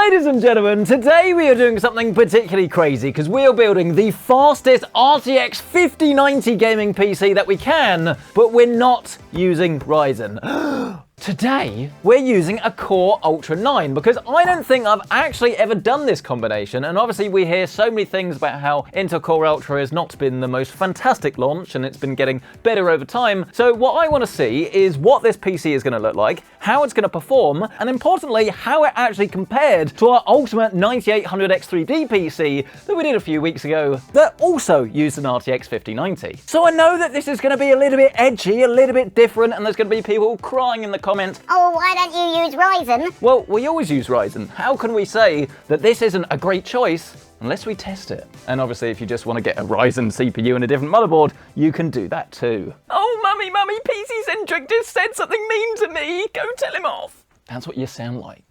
Ladies and gentlemen, today we are doing something particularly crazy because we are building the fastest RTX 5090 gaming PC that we can, but we're not using Ryzen. Today, we're using a Core Ultra 9 because I don't think I've actually ever done this combination, and obviously we hear so many things about how Intel Core Ultra has not been the most fantastic launch and it's been getting better over time. So what I want to see is what this PC is going to look like, how it's going to perform, and importantly, how it actually compared to our ultimate 9800 X3D PC that we did a few weeks ago that also used an RTX 5090. So I know that this is going to be a little bit edgy, a little bit different, and there's going to be people crying in the comments, oh, why don't you use Ryzen? Well, we always use Ryzen. How can we say that this isn't a great choice unless we test it? And obviously, if you just want to get a Ryzen CPU and a different motherboard, you can do that too. Oh, mummy, PC Centric just said something mean to me. Go tell him off. That's what you sound like.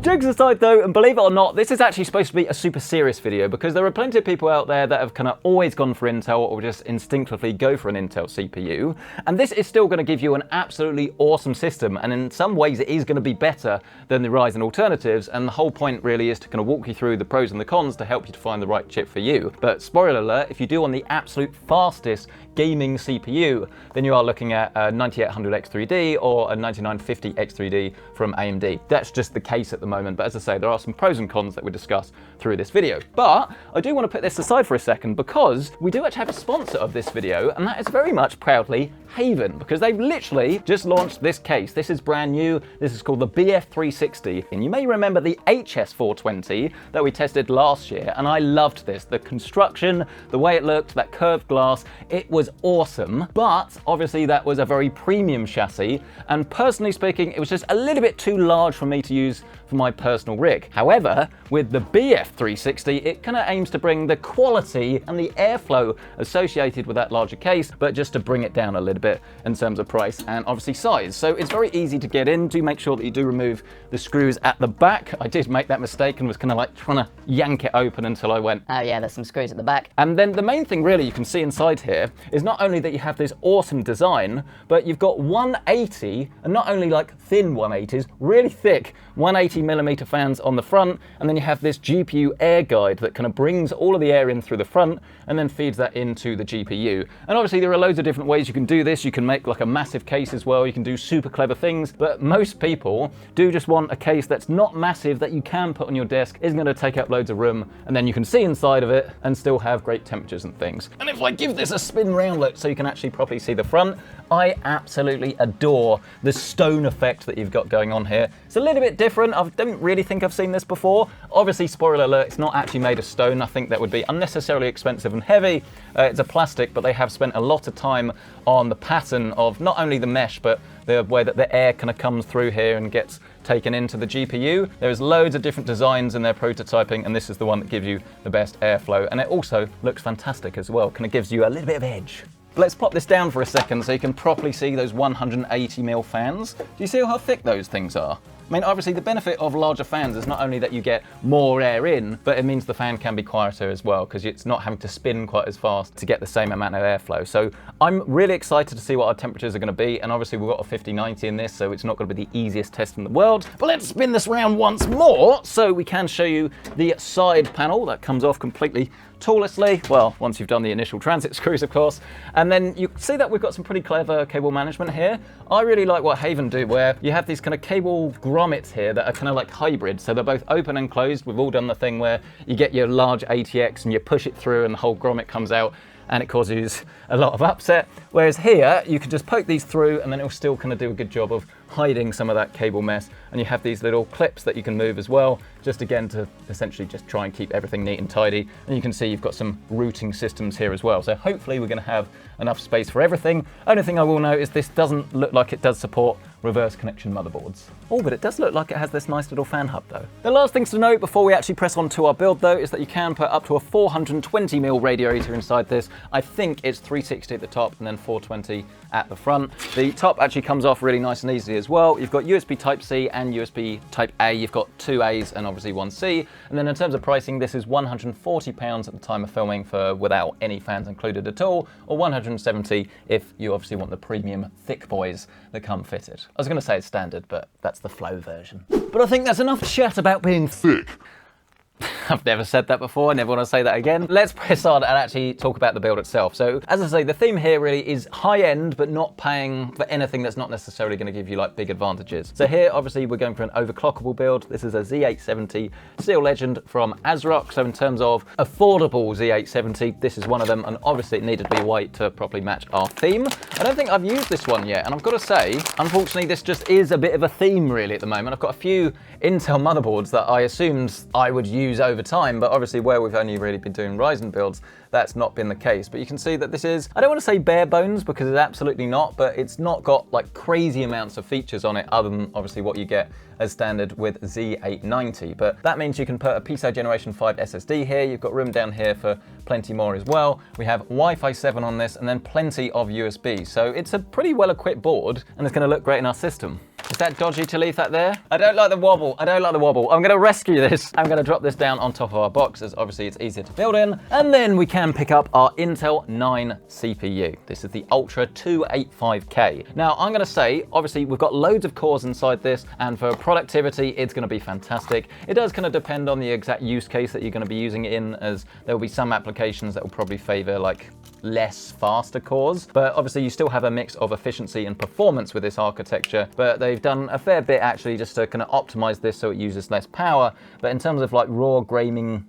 Jokes aside though, and believe it or not, this is actually supposed to be a super serious video because there are plenty of people out there that have kind of always gone for Intel or just instinctively go for an Intel CPU. And this is still going to give you an absolutely awesome system, and in some ways it is going to be better than the Ryzen alternatives, and the whole point really is to kind of walk you through the pros and the cons to help you to find the right chip for you. But spoiler alert, if you do want the absolute fastest gaming CPU, then you are looking at a 9800 X3D or a 9950 X3D from AMD. That's just the case at the moment, but as I say, there are some pros and cons that we discuss through this video. But I do want to put this aside for a second because we do actually have a sponsor of this video, and that is very much proudly HAVN, because they've literally just launched this case. This is brand new. This is called the BF360, and you may remember the HS420 that we tested last year, and I loved this. The construction, the way it looked, that curved glass, it was awesome, but obviously that was a very premium chassis, and personally speaking, it was just a little bit too large for me to use for my personal rig. However, with the BF360, it kind of aims to bring the quality and the airflow associated with that larger case, but just to bring it down a little bit in terms of price and obviously size. So it's very easy to get in. Do make sure that you do remove the screws at the back. I did make that mistake and was kind of like trying to yank it open until I went, oh yeah, there's some screws at the back. And then the main thing really you can see inside here is not only that you have this awesome design, but you've got 180, and not only like thin 180s, really thick 180mm fans on the front, and then you have this GPU air guide that kind of brings all of the air in through the front and then feeds that into the GPU. And obviously there are loads of different ways you can do this. You can make like a massive case as well. You can do super clever things, but most people do just want a case that's not massive, that you can put on your desk, isn't going to take up loads of room, and then you can see inside of it and still have great temperatures and things. And if I give this a spin round look so you can actually properly see the front, I absolutely adore the stone effect that you've got going on here. It's a little bit different. I don't really think I've seen this before. Obviously, spoiler alert, it's not actually made of stone. I think that would be unnecessarily expensive and heavy. It's a plastic, but they have spent a lot of time on the pattern of not only the mesh, but the way that the air kind of comes through here and gets taken into the GPU. There's loads of different designs in their prototyping, and this is the one that gives you the best airflow. And it also looks fantastic as well. Kind of gives you a little bit of edge. Let's pop this down for a second so you can properly see those 180mm fans. Do you see how thick those things are? I mean, obviously the benefit of larger fans is not only that you get more air in, but it means the fan can be quieter as well because it's not having to spin quite as fast to get the same amount of airflow. So I'm really excited to see what our temperatures are going to be, and obviously we've got a 5090 in this, so it's not going to be the easiest test in the world. But let's spin this round once more so we can show you the side panel that comes off completely toollessly. Well, once you've done the initial transit screws, of course. And then you see that we've got some pretty clever cable management here. I really like what HAVN do, where you have these kind of cable grommets here that are kind of like hybrid. So they're both open and closed. We've all done the thing where you get your large ATX and you push it through and the whole grommet comes out and it causes a lot of upset. Whereas here, you can just poke these through and then it'll still kind of do a good job of hiding some of that cable mess. And you have these little clips that you can move as well, just again to essentially just try and keep everything neat and tidy. And you can see you've got some routing systems here as well. So hopefully we're going to have enough space for everything. Only thing I will note is this doesn't look like it does support reverse connection motherboards. Oh, but it does look like it has this nice little fan hub though. The last things to note before we actually press on to our build though is that you can put up to a 420mm radiator inside this. I think it's 360 at the top and then 420 at the front. The top actually comes off really nice and easily as well. You've got USB Type-C and USB Type-A. You've got two A's and obviously one C. And then in terms of pricing, this is £140 at the time of filming for without any fans included at all, or £170 if you obviously want the premium thick boys that come fitted. I was going to say it's standard, but that's the flow version. But I think that's enough chat about being thick. I've never said that before, I never want to say that again. Let's press on and actually talk about the build itself. So, as I say, the theme here really is high-end, but not paying for anything that's not necessarily going to give you like big advantages. So here, obviously, we're going for an overclockable build. This is a Z870 Steel Legend from ASRock. So in terms of affordable Z870, this is one of them, and obviously it needed to be white to properly match our theme. I don't think I've used this one yet, and I've got to say, unfortunately, this just is a bit of a theme really at the moment. I've got a few Intel motherboards that I assumed I would use over time, but obviously where we've only really been doing Ryzen builds, that's not been the case. But you can see that this is, I don't want to say bare bones because it's absolutely not, but it's not got like crazy amounts of features on it other than obviously what you get as standard with Z890. But that means you can put a PCI Generation 5 SSD here. You've got room down here for plenty more as well. We have Wi-Fi 7 on this and then plenty of USB. So it's a pretty well equipped board and it's going to look great in our system. Is that dodgy to leave that there? I don't like the wobble. I don't like the wobble. I'm going to rescue this. I'm going to drop this down on top of our box as obviously it's easier to build in. And then we can pick up our Intel 9 CPU. This is the Ultra 285K. Now I'm going to say, obviously we've got loads of cores inside this, and for productivity, it's going to be fantastic. It does kind of depend on the exact use case that you're going to be using it in, as there will be some applications that will probably favor like less faster cores, but obviously you still have a mix of efficiency and performance with this architecture. But they've done a fair bit actually just to kind of optimize this so it uses less power. But in terms of like raw gaming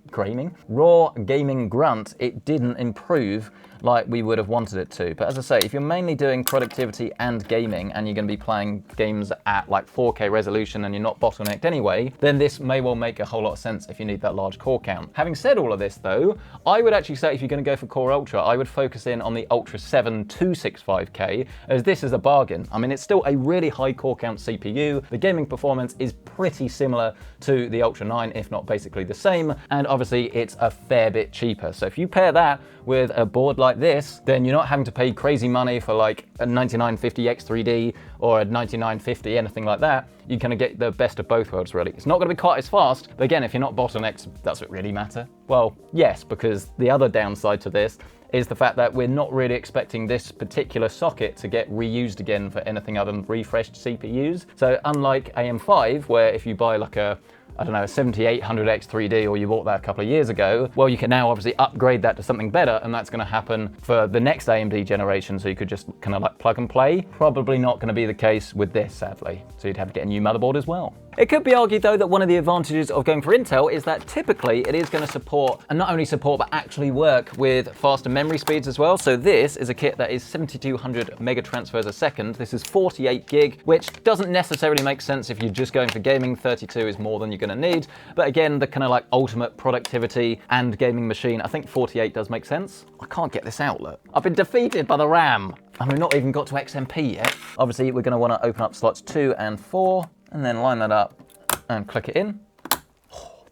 grunt, it didn't improve like we would have wanted it to. But as I say, if you're mainly doing productivity and gaming and you're going to be playing games at like 4K resolution and you're not bottlenecked anyway, then this may well make a whole lot of sense if you need that large core count. Having said all of this though, I would actually say if you're going to go for Core Ultra, I would focus in on the Ultra 7 265K, as this is a bargain. I mean, it's still a really high core count CPU. The gaming performance is pretty similar to the Ultra 9, if not basically the same. And obviously it's a fair bit cheaper. So if you pair that with a board like this, then you're not having to pay crazy money for like a 9950 X3D or a 9950, anything like that. You kind of get the best of both worlds, really. It's not going to be quite as fast, but again, if you're not bottlenecked, does it really matter? Well, yes, because the other downside to this is the fact that we're not really expecting this particular socket to get reused again for anything other than refreshed CPUs. So unlike AM5, where if you buy like a, I don't know, a 7800 X3D, or you bought that a couple of years ago, well, you can now obviously upgrade that to something better, and that's going to happen for the next AMD generation, so you could just kind of like plug and play. Probably not going to be the case with this, sadly. So you'd have to get a new motherboard as well. It could be argued though that one of the advantages of going for Intel is that typically it is going to support, and not only support, but actually work with faster memory speeds as well. So this is a kit that is 7200 mega transfers a second. This is 48 gig, which doesn't necessarily make sense if you're just going for gaming. 32 is more than you're going to need. But again, the kind of like ultimate productivity and gaming machine, I think 48 does make sense. I can't get this out, look. I've been defeated by the RAM. And we've not even got to XMP yet. Obviously, we're going to want to open up slots 2 and 4, and then line that up and click it in.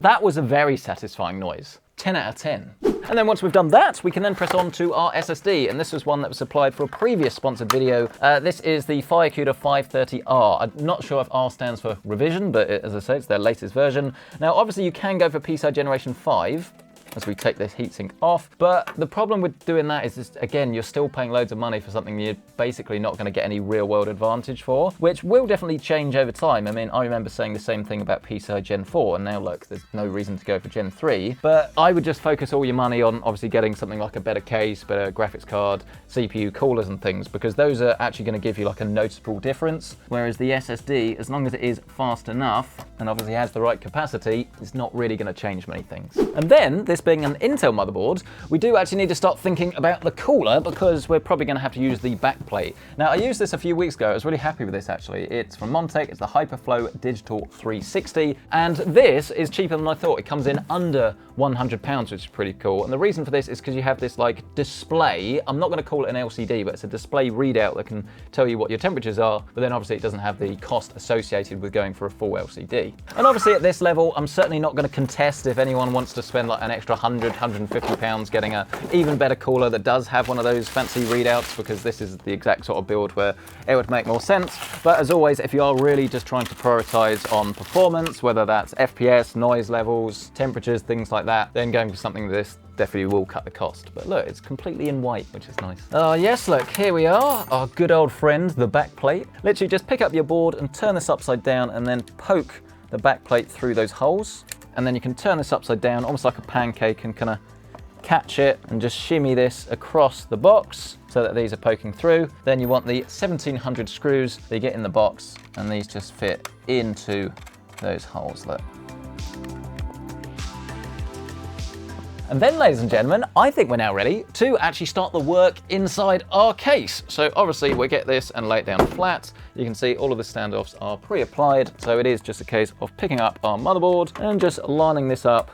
That was a very satisfying noise. 10 out of 10. And then once we've done that, we can then press on to our SSD. And this was one that was supplied for a previous sponsored video. This is the Firecuda 530R. I'm not sure if R stands for revision, but as I say, it's their latest version. Now, obviously you can go for PCI Generation 5, as we take this heatsink off. But the problem with doing that is just, again, you're still paying loads of money for something you're basically not going to get any real world advantage for, which will definitely change over time. I mean, I remember saying the same thing about PCI Gen 4, and now look, there's no reason to go for Gen 3. But I would just focus all your money on obviously getting something like a better case, better graphics card, CPU coolers and things, because those are actually going to give you like a noticeable difference. Whereas the SSD, as long as it is fast enough and obviously has the right capacity, it's not really going to change many things. And then, this being an Intel motherboard, we do actually need to start thinking about the cooler, because we're probably going to have to use the backplate. Now, I used this a few weeks ago. I was really happy with this actually. It's from Montech. It's the Hyperflow Digital 360, and this is cheaper than I thought. It comes in under £100, which is pretty cool. And the reason for this is because you have this like display. I'm not going to call it an LCD, but it's a display readout that can tell you what your temperatures are, but then obviously it doesn't have the cost associated with going for a full LCD. And obviously at this level, I'm certainly not going to contest if anyone wants to spend like an extra 100, 150 pounds getting a even better cooler that does have one of those fancy readouts, because this is the exact sort of build where it would make more sense. But as always, if you are really just trying to prioritize on performance, whether that's FPS, noise levels, temperatures, things like that, then going for something like this definitely will cut the cost. But look, it's completely in white, which is nice. Oh yes, look, here we are, our good old friend, the back plate. Literally just pick up your board and turn this upside down and then poke the back plate through those holes. And then you can turn this upside down, almost like a pancake, and kind of catch it and just shimmy this across the box so that these are poking through. Then you want the 1700 screws that you get in the box, and these just fit into those holes, look. And then, ladies and gentlemen, I think we're now ready to actually start the work inside our case. So obviously we'll get this and lay it down flat. You can see all of the standoffs are pre-applied. So it is just a case of picking up our motherboard and just lining this up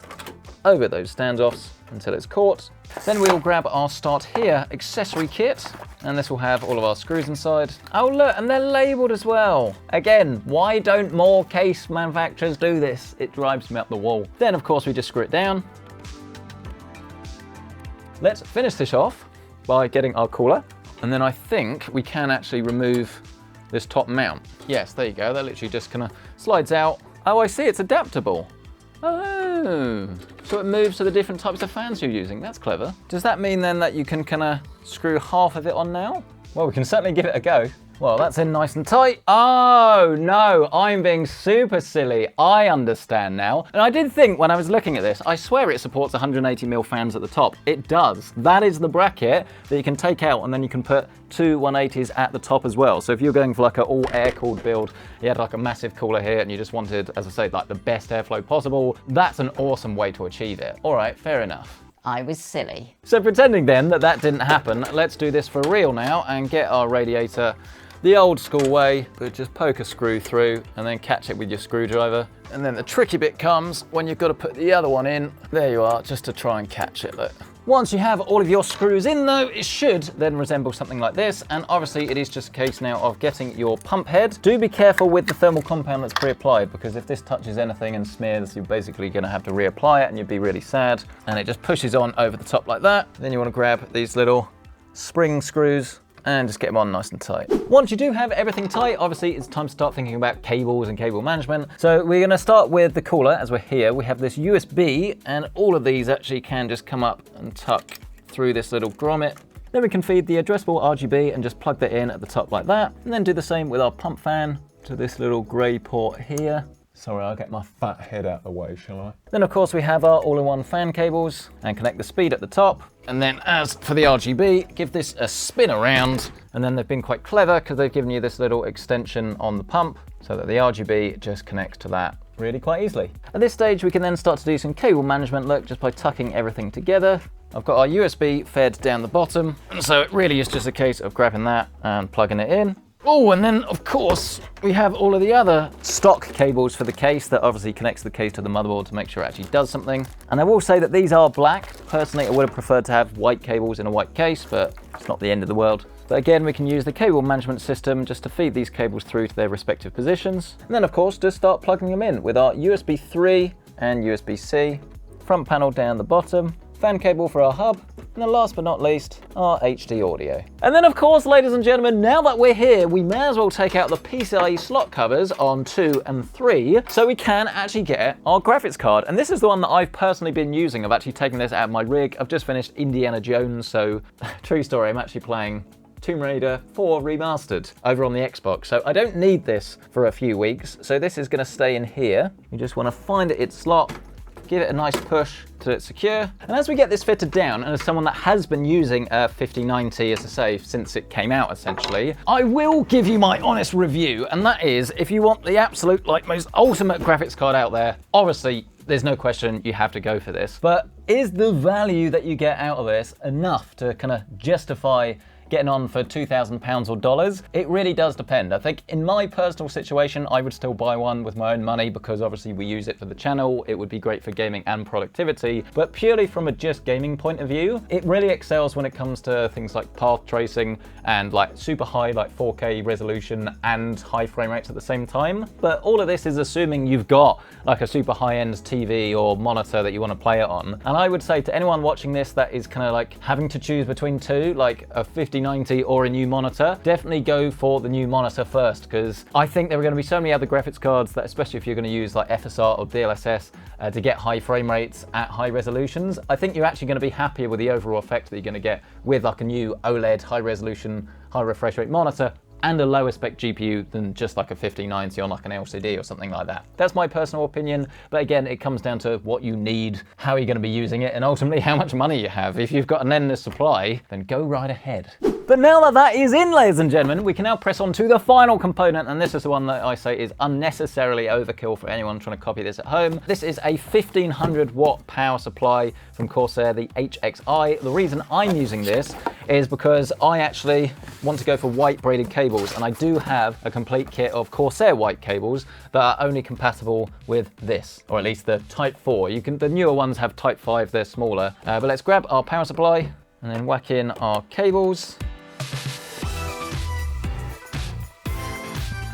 over those standoffs until it's caught. Then we'll grab our Start Here accessory kit, and this will have all of our screws inside. Oh look, and they're labeled as well. Again, why don't more case manufacturers do this? It drives me up the wall. Then of course we just screw it down. Let's finish this off by getting our cooler. And then I think we can actually remove this top mount. Yes, there you go. That literally just kind of slides out. Oh, I see, it's adaptable. Oh, so it moves to the different types of fans you're using. That's clever. Does that mean then that you can kind of screw half of it on now? Well, we can certainly give it a go. Well, that's in nice and tight. Oh no, I'm being super silly. I understand now. And I did think when I was looking at this, I swear it supports 180mm fans at the top. It does. That is the bracket that you can take out, and then you can put two 180s at the top as well. So if you're going for like an all air-cooled build, you had like a massive cooler here and you just wanted, as I say, like the best airflow possible, that's an awesome way to achieve it. All right, fair enough. I was silly. So pretending then that that didn't happen, let's do this for real now and get our radiator the old school way, but just poke a screw through and then catch it with your screwdriver. And then the tricky bit comes when you've got to put the other one in. There you are, just to try and catch it, look. Once you have all of your screws in though, it should then resemble something like this. And obviously it is just a case now of getting your pump head. Do be careful with the thermal compound that's pre-applied, because if this touches anything and smears, you're basically gonna have to reapply it and you'd be really sad. And it just pushes on over the top like that. Then you wanna grab these little spring screws and just get them on nice and tight. Once you do have everything tight, obviously it's time to start thinking about cables and cable management. So we're gonna start with the cooler. As we're here, we have this USB, and all of these actually can just come up and tuck through this little grommet. Then we can feed the addressable RGB and just plug that in at the top like that. And then do the same with our pump fan to this little gray port here. Sorry, I'll get my fat head out of the way, shall I? Then of course we have our all-in-one fan cables and connect the speed at the top. And then as for the RGB, give this a spin around. And then they've been quite clever because they've given you this little extension on the pump so that the RGB just connects to that really quite easily. At this stage, we can then start to do some cable management, look, just by tucking everything together. I've got our USB fed down the bottom. And so it really is just a case of grabbing that and plugging it in. Oh, and then of course we have all of the other stock cables for the case that obviously connects the case to the motherboard to make sure it actually does something. And I will say that these are black. Personally, I would have preferred to have white cables in a white case, but it's not the end of the world. But again, we can use the cable management system just to feed these cables through to their respective positions. And then of course, just start plugging them in with our USB 3 and USB-C, front panel down the bottom, fan cable for our hub, and then last but not least, our HD audio. And then of course, ladies and gentlemen, now that we're here, we may as well take out the PCIe slot covers on 2 and 3, so we can actually get our graphics card. And this is the one that I've personally been using. I've actually taken this out of my rig. I've just finished Indiana Jones, so true story, I'm actually playing Tomb Raider 4 Remastered over on the Xbox. So I don't need this for a few weeks. So this is gonna stay in here. You just wanna find its slot, give it a nice push till it's secure. And as we get this fitted down, and as someone that has been using a 5090, as I say, since it came out essentially, I will give you my honest review. And that is, if you want the absolute, like, most ultimate graphics card out there, obviously, there's no question you have to go for this. But is the value that you get out of this enough to kind of justify getting on for £2,000 or dollars. It really does depend. I think in my personal situation, I would still buy one with my own money because obviously we use it for the channel. It would be great for gaming and productivity, but purely from a just gaming point of view, it really excels when it comes to things like path tracing and like super high, like 4K resolution and high frame rates at the same time. But all of this is assuming you've got like a super high-end TV or monitor that you want to play it on. And I would say to anyone watching this that is kind of like having to choose between two, like a 5090 or a new monitor, definitely go for the new monitor first, because I think there are going to be so many other graphics cards that, especially if you're going to use like FSR or DLSS to get high frame rates at high resolutions, I think you're actually going to be happier with the overall effect that you're going to get with like a new OLED high resolution, high refresh rate monitor and a lower spec GPU than just like a 5090 on like an LCD or something like that. That's my personal opinion, but again, it comes down to what you need, how you're going to be using it, and ultimately how much money you have. If you've got an endless supply, then go right ahead. But now that that is in, ladies and gentlemen, we can now press on to the final component, and this is the one that I say is unnecessarily overkill for anyone trying to copy this at home. This is a 1500 watt power supply from Corsair, the HXI. The reason I'm using this is because I actually want to go for white braided cables, and I do have a complete kit of Corsair white cables that are only compatible with this, or at least the Type 4. The newer ones have Type 5, they're smaller. But let's grab our power supply and then whack in our cables.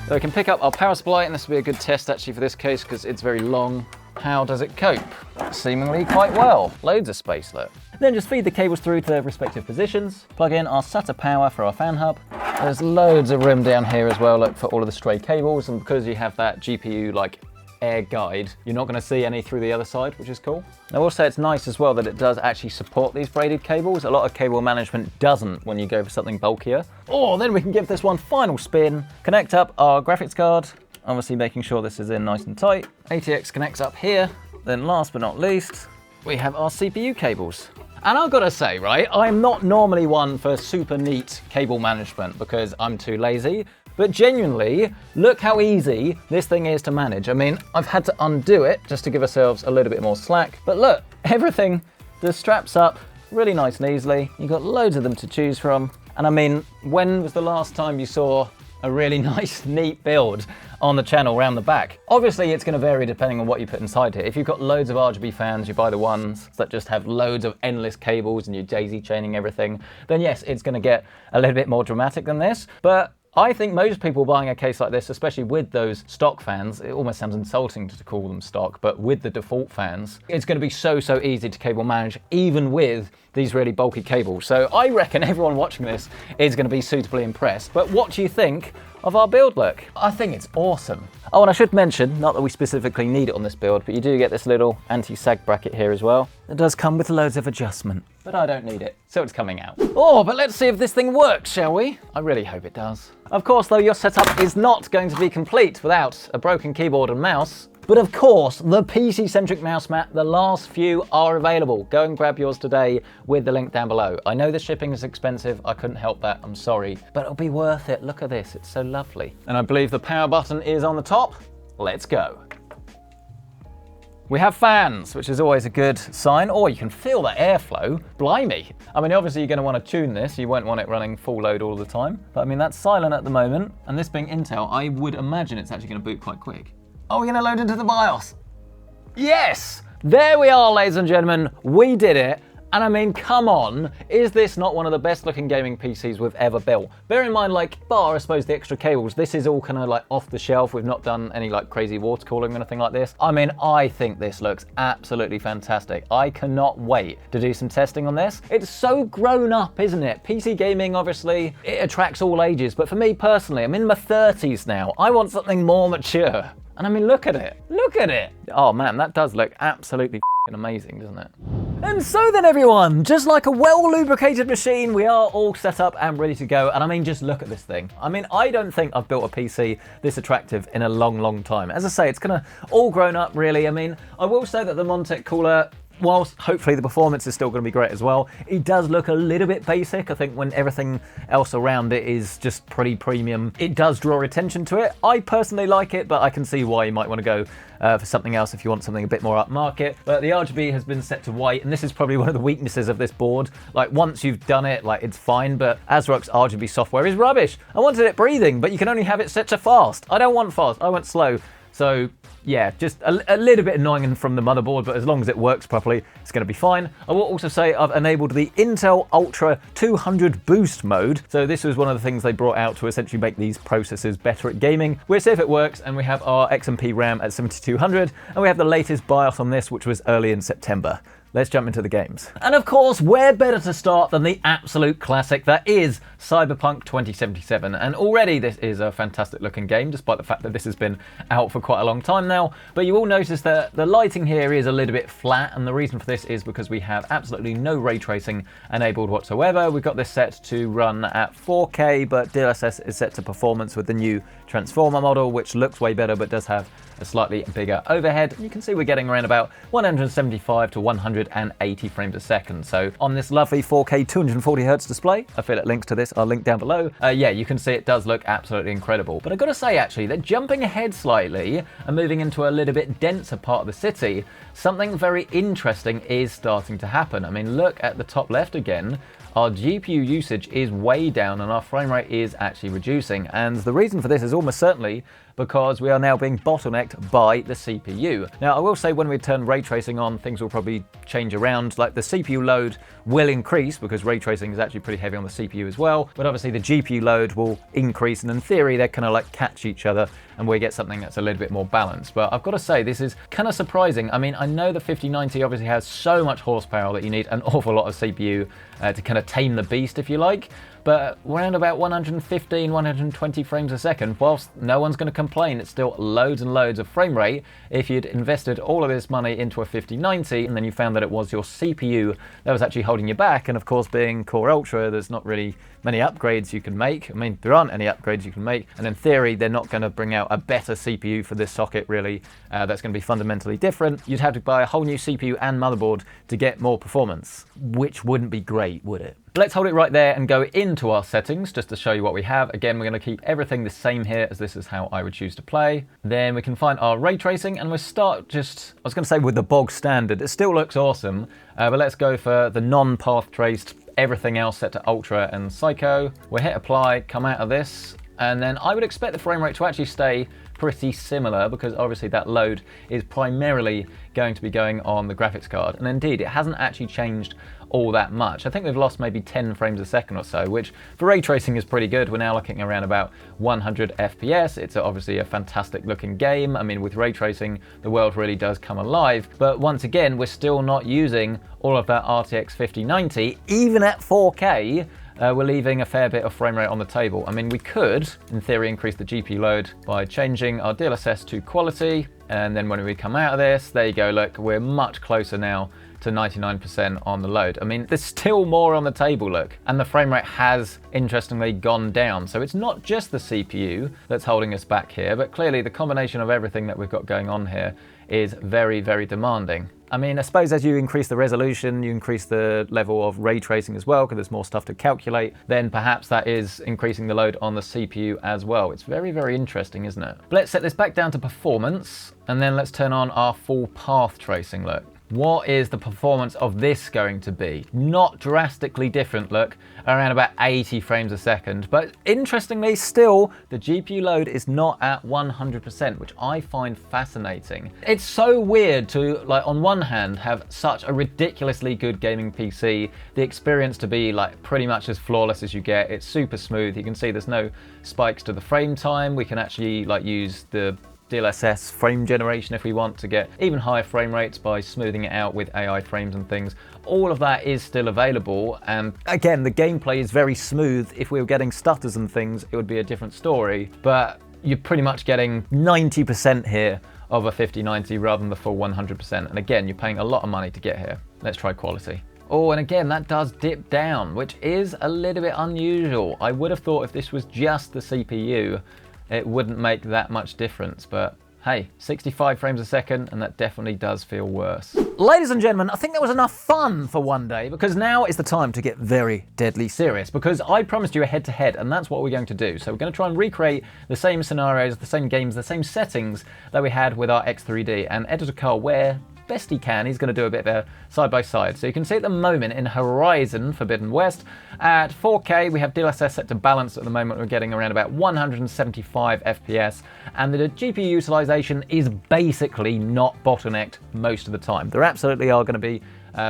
So we can pick up our power supply, and this will be a good test actually for this case because it's very long. How does it cope? Seemingly quite well. Loads of space, look. Then just feed the cables through to their respective positions. Plug in our SATA power for our fan hub. There's loads of room down here as well, look, for all of the stray cables, and because you have that GPU like air guide, you're not going to see any through the other side, which is cool. I will say it's nice as well that it does actually support these braided cables. A lot of cable management doesn't when you go for something bulkier. Oh, then we can give this one final spin. Connect up our graphics card, obviously making sure this is in nice and tight. ATX connects up here. Then last but not least, we have our CPU cables. And I've got to say, right, I'm not normally one for super neat cable management because I'm too lazy. But genuinely, look how easy this thing is to manage. I mean, I've had to undo it just to give ourselves a little bit more slack. But look, everything just straps up really nice and easily. You've got loads of them to choose from. And I mean, when was the last time you saw a really nice, neat build on the channel around the back? Obviously, it's going to vary depending on what you put inside here. If you've got loads of RGB fans, you buy the ones that just have loads of endless cables and you're daisy chaining everything, then yes, it's going to get a little bit more dramatic than this. But I think most people buying a case like this, especially with those stock fans, it almost sounds insulting to call them stock, but with the default fans, it's going to be so easy to cable manage, even with these really bulky cables. So I reckon everyone watching this is going to be suitably impressed. But what do you think of our build look? I think it's awesome. Oh, and I should mention, not that we specifically need it on this build, but you do get this little anti-sag bracket here as well. It does come with loads of adjustment, but I don't need it, so it's coming out. Oh, but let's see if this thing works, shall we? I really hope it does. Of course, though, your setup is not going to be complete without a broken keyboard and mouse. But of course, the PC-centric mouse mat, the last few are available. Go and grab yours today with the link down below. I know the shipping is expensive, I couldn't help that, I'm sorry, but it'll be worth it. Look at this, it's so lovely. And I believe the power button is on the top. Let's go. We have fans, which is always a good sign. Oh, you can feel that airflow. Blimey. I mean, obviously you're going to want to tune this. You won't want it running full load all the time. But I mean, that's silent at the moment. And this being Intel, I would imagine it's actually going to boot quite quick. Oh, we're going to load into the BIOS. Yes! There we are, ladies and gentlemen. We did it. And I mean, come on, is this not one of the best looking gaming PCs we've ever built? Bear in mind, like, bar, I suppose, the extra cables, this is all kind of like off the shelf. We've not done any like crazy water cooling or anything like this. I mean, I think this looks absolutely fantastic. I cannot wait to do some testing on this. It's so grown up, isn't it? PC gaming, obviously, it attracts all ages. But for me personally, I'm in my 30s now. I want something more mature. And I mean, look at it. Look at it. Oh man, that does look absolutely amazing, doesn't it? And so then everyone, just like a well-lubricated machine, we are all set up and ready to go. And I mean, just look at this thing. I mean, I don't think I've built a PC this attractive in a long time. As I say, it's kind of all grown up, really. I mean, I will say that the Montec cooler whilst hopefully the performance is still going to be great as well, it does look a little bit basic. I think when everything else around it is just pretty premium, it does draw attention to it. I personally like it, but I can see why you might want to go for something else if you want something a bit more upmarket. But the RGB has been set to white, and this is probably one of the weaknesses of this board. Like, once you've done it, like, it's fine, but ASRock's RGB software is rubbish. I wanted it breathing, but you can only have it set to fast. I don't want fast, I want slow. So yeah, just a little bit annoying from the motherboard, but as long as it works properly, it's going to be fine. I will also say I've enabled the Intel Ultra 200 Boost mode. So this was one of the things they brought out to essentially make these processors better at gaming. We'll see if it works, and we have our XMP RAM at 7200, and we have the latest BIOS on this, which was early in September. Let's jump into the games. And of course, where better to start than the absolute classic that is Cyberpunk 2077. And already this is a fantastic looking game, despite the fact that this has been out for quite a long time now. But you will notice that the lighting here is a little bit flat, and the reason for this is because we have absolutely no ray tracing enabled whatsoever. We've got this set to run at 4K, but DLSS is set to performance with the new Transformer model, which looks way better but does have a slightly bigger overhead. And you can see we're getting around about 175 to 180 frames a second. So on this lovely 4K 240Hz display, I feel it links to this, I'll link down below. Yeah, you can see it does look absolutely incredible. But I've got to say actually that jumping ahead slightly and moving into a little bit denser part of the city, something very interesting is starting to happen. I mean, look at the top left again. Our GPU usage is way down and our frame rate is actually reducing. And the reason for this is almost certainly because we are now being bottlenecked by the CPU. Now, I will say when we turn ray tracing on, things will probably change around. Like, the CPU load will increase because ray tracing is actually pretty heavy on the CPU as well. But obviously the GPU load will increase, and in theory, they're kind of like catch each other and we get something that's a little bit more balanced. But I've got to say, this is kind of surprising. I mean, I know the 5090 obviously has so much horsepower that you need an awful lot of CPU to kind of tame the beast, if you like. But around about 115, 120 frames a second, whilst no one's going to complain, it's still loads and loads of frame rate. If you'd invested all of this money into a 5090 and then you found that it was your CPU that was actually holding you back, and of course being Core Ultra, there's not really many upgrades you can make. I mean, there aren't any upgrades you can make, and in theory, they're not going to bring out a better CPU for this socket, really, that's going to be fundamentally different. You'd have to buy a whole new CPU and motherboard to get more performance, which wouldn't be great, would it? Let's hold it right there and go into our settings just to show you what we have. Again, we're going to keep everything the same here, as this is how I would choose to play. Then we can find our ray tracing, and we'll start just, I was going to say with the bog standard. It still looks awesome, but let's go for the non-path traced, everything else set to Ultra and Psycho. We'll hit apply, come out of this, and then I would expect the frame rate to actually stay pretty similar, because obviously that load is primarily going to be going on the graphics card. And indeed, it hasn't actually changed all that much. I think we've lost maybe 10 frames a second or so, which for ray tracing is pretty good. We're now looking around about 100 FPS. It's obviously a fantastic looking game. I mean, with ray tracing, the world really does come alive. But once again, we're still not using all of that RTX 5090, even at 4K. We're leaving a fair bit of frame rate on the table. I mean, we could, in theory, increase the GPU load by changing our DLSS to quality. And then when we come out of this, there you go, look, we're much closer now to 99% on the load. I mean, there's still more on the table, look. And the frame rate has, interestingly, gone down. So it's not just the CPU that's holding us back here, but clearly the combination of everything that we've got going on here is very, very demanding. I mean, I suppose as you increase the resolution, you increase the level of ray tracing as well, because there's more stuff to calculate, then perhaps that is increasing the load on the CPU as well. It's very, very interesting, isn't it? But let's set this back down to performance, and then let's turn on our full path tracing, look. What is the performance of this going to be? Not drastically different, look, around about 80 frames a second. But interestingly, still, the GPU load is not at 100%, which I find fascinating. It's so weird to, like, on one hand, have such a ridiculously good gaming PC, the experience to be, like, pretty much as flawless as you get. It's super smooth. You can see there's no spikes to the frame time. We can actually, like, use the DLSS frame generation if we want to get even higher frame rates by smoothing it out with AI frames and things. All of that is still available, and again, the gameplay is very smooth. If we were getting stutters and things, it would be a different story, but you're pretty much getting 90% here of a 5090 rather than the full 100%. And again, you're paying a lot of money to get here. Let's try quality. Oh, and again, that does dip down, which is a little bit unusual. I would have thought if this was just the CPU, it wouldn't make that much difference, but hey, 65 frames a second, and that definitely does feel worse. Ladies and gentlemen, I think that was enough fun for one day, because now is the time to get very deadly serious, because I promised you a head-to-head, and that's what we're going to do. So we're going to try and recreate the same scenarios, the same games, the same settings that we had with our X3D, and Editor Carl, where best he can, he's going to do a bit of a side-by-side. So you can see at the moment in Horizon Forbidden West, at 4K, we have DLSS set to balance at the moment. We're getting around about 175 FPS, and the GPU utilization is basically not bottlenecked most of the time. There absolutely are going to be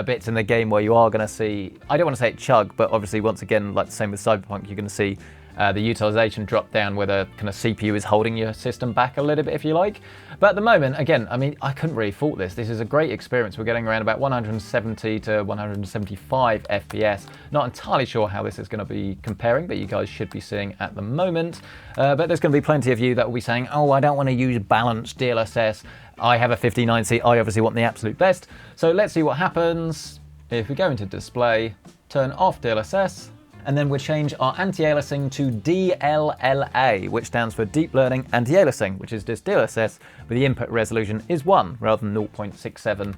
bits in the game where you are going to see, I don't want to say it chug, but obviously once again, like the same with Cyberpunk, you're going to see the utilization drop down where the kind of CPU is holding your system back a little bit, if you like. But at the moment, again, I mean, I couldn't really fault this. This is a great experience. We're getting around about 170 to 175 FPS. Not entirely sure how this is going to be comparing, but you guys should be seeing at the moment. But there's going to be plenty of you that will be saying, oh, I don't want to use balanced DLSS. I have a 59C. I obviously want the absolute best. So let's see what happens if we go into display, turn off DLSS, and then we'll change our anti-aliasing to DLLA, which stands for Deep Learning Anti-Aliasing, which is just DLSS, but the input resolution is 1 rather than 0.67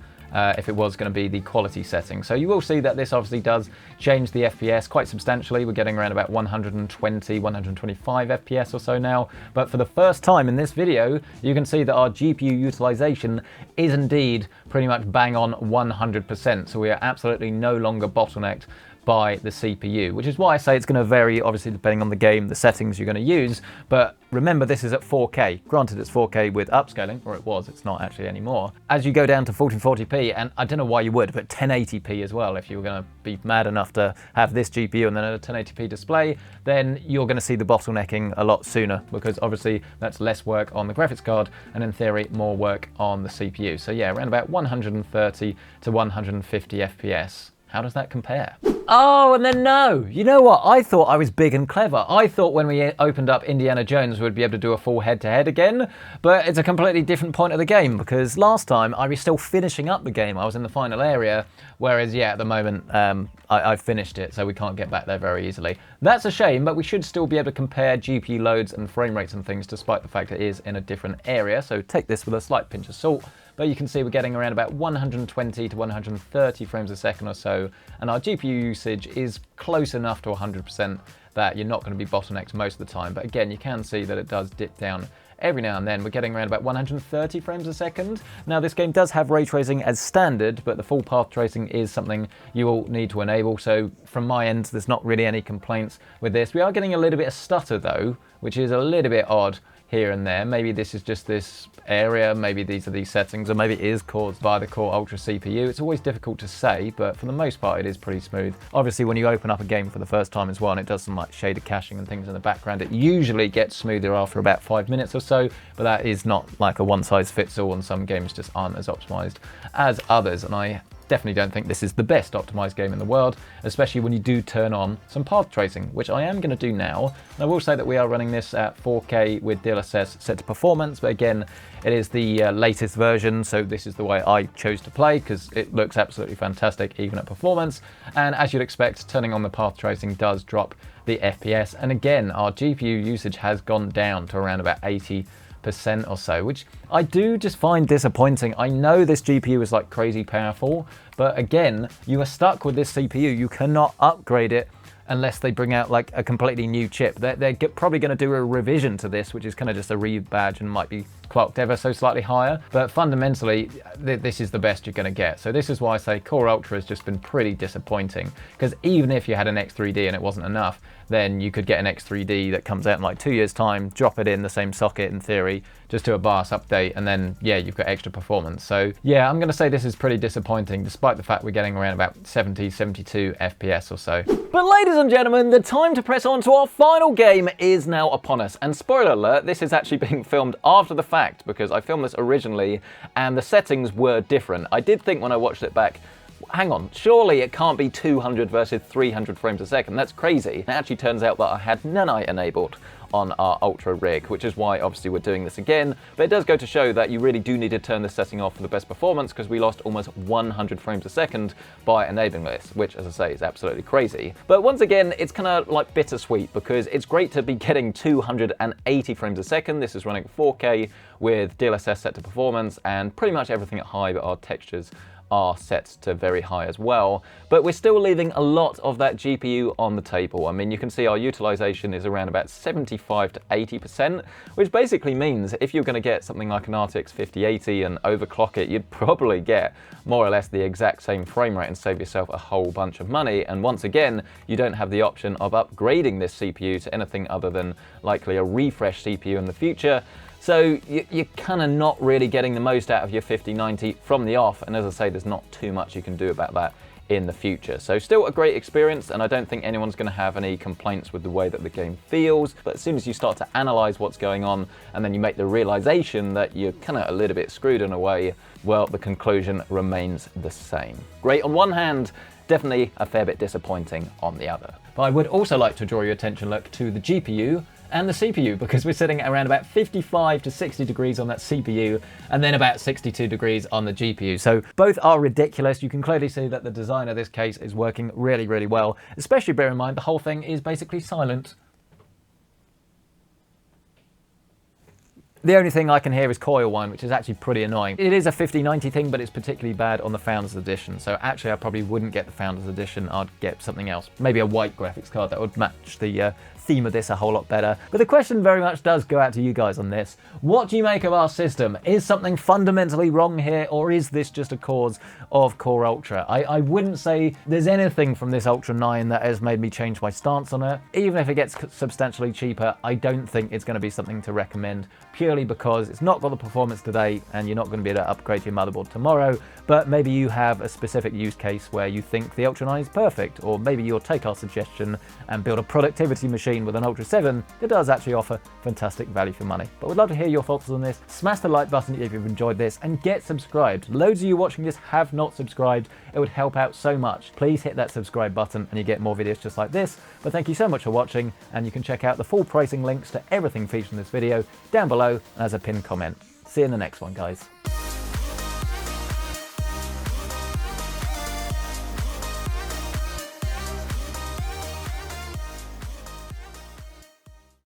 if it was going to be the quality setting. So you will see that this obviously does change the FPS quite substantially. We're getting around about 120, 125 FPS or so now. But for the first time in this video, you can see that our GPU utilization is indeed pretty much bang on 100%. So we are absolutely no longer bottlenecked by the CPU, which is why I say it's going to vary, obviously, depending on the game, the settings you're going to use. But remember, this is at 4K. Granted, it's 4K with upscaling, or it was, it's not actually anymore. As you go down to 1440p, and I don't know why you would, but 1080p as well, if you were going to be mad enough to have this GPU and then a 1080p display, then you're going to see the bottlenecking a lot sooner, because obviously that's less work on the graphics card, and in theory, more work on the CPU. So yeah, around about 130 to 150 FPS. How does that compare? Oh, and then no. You know what? I thought I was big and clever. I thought when we opened up Indiana Jones, we'd be able to do a full head-to-head again, but it's a completely different point of the game, because last time I was still finishing up the game. I was in the final area, whereas, yeah, at the moment, I've finished it, so we can't get back there very easily. That's a shame, but we should still be able to compare GPU loads and frame rates and things, despite the fact it is in a different area, so take this with a slight pinch of salt. But you can see we're getting around about 120 to 130 frames a second or so, and our GPU usage is close enough to 100% that you're not going to be bottlenecked most of the time. But again, you can see that it does dip down every now and then. We're getting around about 130 frames a second. Now, this game does have ray tracing as standard, but the full path tracing is something you will need to enable. So from my end, there's not really any complaints with this. We are getting a little bit of stutter though, which is a little bit odd here and there. Maybe this is just this area, maybe these are these settings, or maybe it is caused by the Core Ultra CPU. It's always difficult to say, but for the most part, it is pretty smooth. Obviously, when you open up a game for the first time as well, and it does some like shaded caching and things in the background, it usually gets smoother after about 5 minutes or so, but that is not like a one-size-fits-all, and some games just aren't as optimized as others, and I definitely don't think this is the best optimized game in the world, especially when you do turn on some path tracing, which I am going to do now. And I will say that we are running this at 4K with DLSS set to performance, but again, it is the latest version, so this is the way I chose to play because it looks absolutely fantastic even at performance. And as you'd expect, turning on the path tracing does drop the FPS. And again, our GPU usage has gone down to around about 80% or so, which I do just find disappointing. I know this GPU is like crazy powerful, but again, you are stuck with this CPU. You cannot upgrade it unless they bring out like a completely new chip. They're probably going to do a revision to this, which is kind of just a rebadge and might be clocked ever so slightly higher. But fundamentally, this is the best you're going to get. So this is why I say Core Ultra has just been pretty disappointing, because even if you had an X3D and it wasn't enough, then you could get an X3D that comes out in like 2 years' time, drop it in the same socket in theory, just do a BIOS update, and then, yeah, you've got extra performance. So, yeah, I'm going to say this is pretty disappointing, despite the fact we're getting around about 70, 72 FPS or so. But ladies and gentlemen, the time to press on to our final game is now upon us. And spoiler alert, this is actually being filmed after the fact, because I filmed this originally, and the settings were different. I did think when I watched it back, hang on, surely it can't be 200 versus 300 frames a second. That's crazy. It actually turns out that I had nanite enabled on our Ultra rig, which is why obviously we're doing this again. But it does go to show that you really do need to turn this setting off for the best performance, because we lost almost 100 frames a second by enabling this, which, as I say, is absolutely crazy. But once again, it's kind of like bittersweet, because it's great to be getting 280 frames a second. This is running 4K with DLSS set to performance and pretty much everything at high, but our textures are set to very high as well. But we're still leaving a lot of that GPU on the table. I mean, you can see our utilization is around about 75 to 80%, which basically means if you're going to get something like an RTX 5080 and overclock it, you'd probably get more or less the exact same frame rate and save yourself a whole bunch of money. And once again, you don't have the option of upgrading this CPU to anything other than likely a refresh CPU in the future. So you're kind of not really getting the most out of your 5090 from the off, and as I say, there's not too much you can do about that in the future. So still a great experience, and I don't think anyone's going to have any complaints with the way that the game feels. But as soon as you start to analyze what's going on, and then you make the realization that you're kind of a little bit screwed in a way, well, the conclusion remains the same. Great on one hand, definitely a fair bit disappointing on the other. But I would also like to draw your attention, look, to the GPU and the CPU, because we're sitting at around about 55 to 60 degrees on that CPU and then about 62 degrees on the GPU. So both are ridiculous. You can clearly see that the design of this case is working really, really well, especially bear in mind the whole thing is basically silent. The only thing I can hear is coil whine, which is actually pretty annoying. It is a 5090 thing, but it's particularly bad on the Founders Edition. So actually I probably wouldn't get the Founders Edition. I'd get something else. Maybe a white graphics card that would match the theme of this a whole lot better. But the question very much does go out to you guys on this. What do you make of our system? Is something fundamentally wrong here, or is this just a cause of Core Ultra? I wouldn't say there's anything from this Ultra 9 that has made me change my stance on it. Even if it gets substantially cheaper, I don't think it's going to be something to recommend, purely because it's not got the performance today and you're not going to be able to upgrade your motherboard tomorrow. But maybe you have a specific use case where you think the Ultra 9 is perfect, or maybe you'll take our suggestion and build a productivity machine with an Ultra 7 that does actually offer fantastic value for money. But we'd love to hear your thoughts on this. Smash the like button if you've enjoyed this, and get subscribed. Loads of you watching this have not subscribed. It would help out so much. Please hit that subscribe button and you get more videos just like this. But thank you so much for watching, and you can check out the full pricing links to everything featured in this video down below and as a pinned comment. See you in the next one, guys.